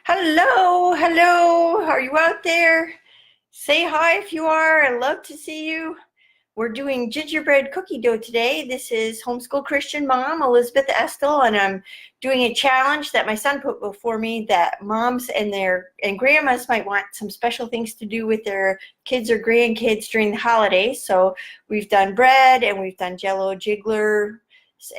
Hello, hello. Are you out there? Say hi if you are. I love to see you. We're doing gingerbread cookie dough today. This is Homeschool Christian Mom, Elizabeth Estill, and I'm doing a challenge that my son put before me that moms and grandmas might want some special things to do with their kids or grandkids during the holidays. So we've done bread and we've done Jello jiggler,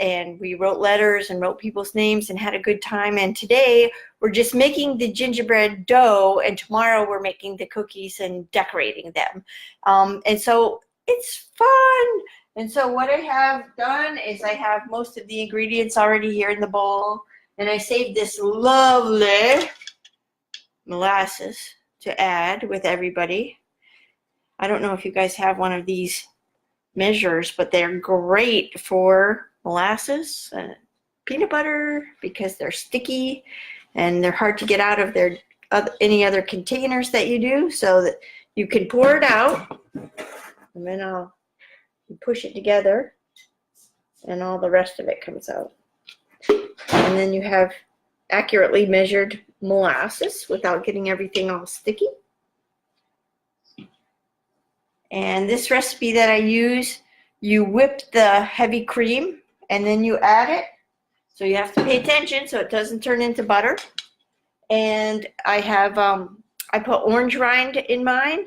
and we wrote letters and wrote people's names and had a good time. And today we're just making the gingerbread dough, and tomorrow we're making the cookies and decorating them. And so it's fun. And so what I have done is I have most of the ingredients already here in the bowl, and I saved this lovely molasses to add with everybody. I don't know if you guys have one of these measures, but they're great for molasses and peanut butter because they're sticky and they're hard to get out of their any other containers that you do, so that you can pour it out, and then I'll push it together and all the rest of it comes out. And then you have accurately measured molasses without getting everything all sticky. And this recipe that I use, you whip the heavy cream and then you add it. So you have to pay attention so it doesn't turn into butter. And I have, I put orange rind in mine.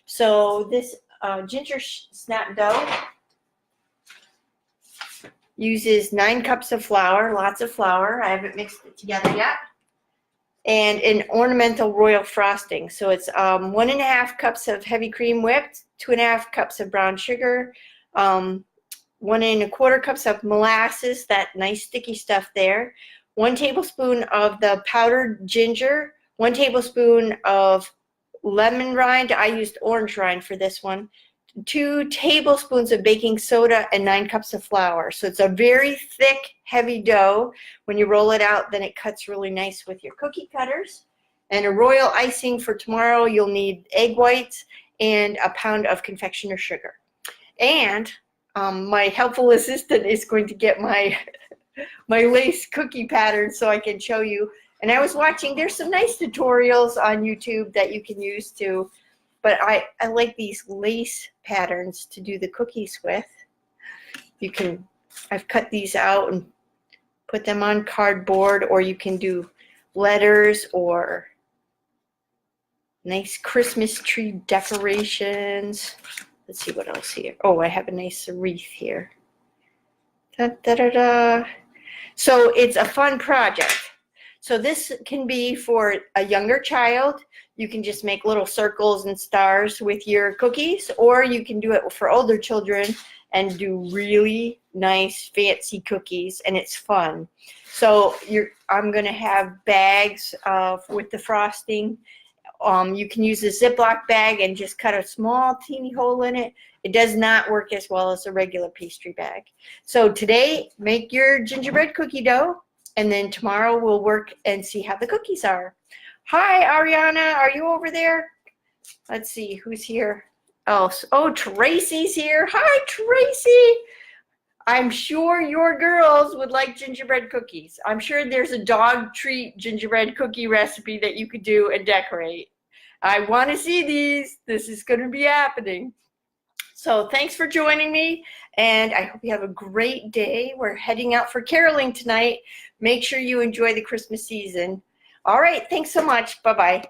So this ginger snap dough uses 9 cups of flour, lots of flour. I haven't mixed it together yet. And an ornamental royal frosting. So it's 1.5 cups of heavy cream whipped, 2.5 cups of brown sugar, 1.25 cups of molasses, that nice sticky stuff there, 1 tablespoon of the powdered ginger, 1 tablespoon of lemon rind. I used orange rind for this one, 2 tablespoons of baking soda, and 9 cups of flour. So it's a very thick, heavy dough. When you roll it out, then it cuts really nice with your cookie cutters. And a royal icing for tomorrow, you'll need egg whites and a pound of confectioner's sugar. And my helpful assistant is going to get my lace cookie pattern so I can show you. And I was watching, there's some nice tutorials on YouTube that you can use too. But I like these lace patterns to do the cookies with. You can, I've cut these out and put them on cardboard, or you can do letters or nice Christmas tree decorations. Let's see what else here. Oh, I have a nice wreath here. Da, da, da, da. So it's a fun project. So this can be for a younger child. You can just make little circles and stars with your cookies, or you can do it for older children and do really nice fancy cookies, and it's fun. So I'm going to have bags with the frosting. You can use a Ziploc bag and just cut a small teeny hole in it. It does not work as well as a regular pastry bag. So today, make your gingerbread cookie dough, and then tomorrow we'll work and see how the cookies are. Hi, Ariana, are you over there? Let's see, who's here? Oh, Tracy's here. Hi, Tracy. I'm sure your girls would like gingerbread cookies. I'm sure there's a dog treat gingerbread cookie recipe that you could do and decorate. I want to see these. This is going to be happening. So thanks for joining me, and I hope you have a great day. We're heading out for caroling tonight. Make sure you enjoy the Christmas season. All right, thanks so much. Bye-bye.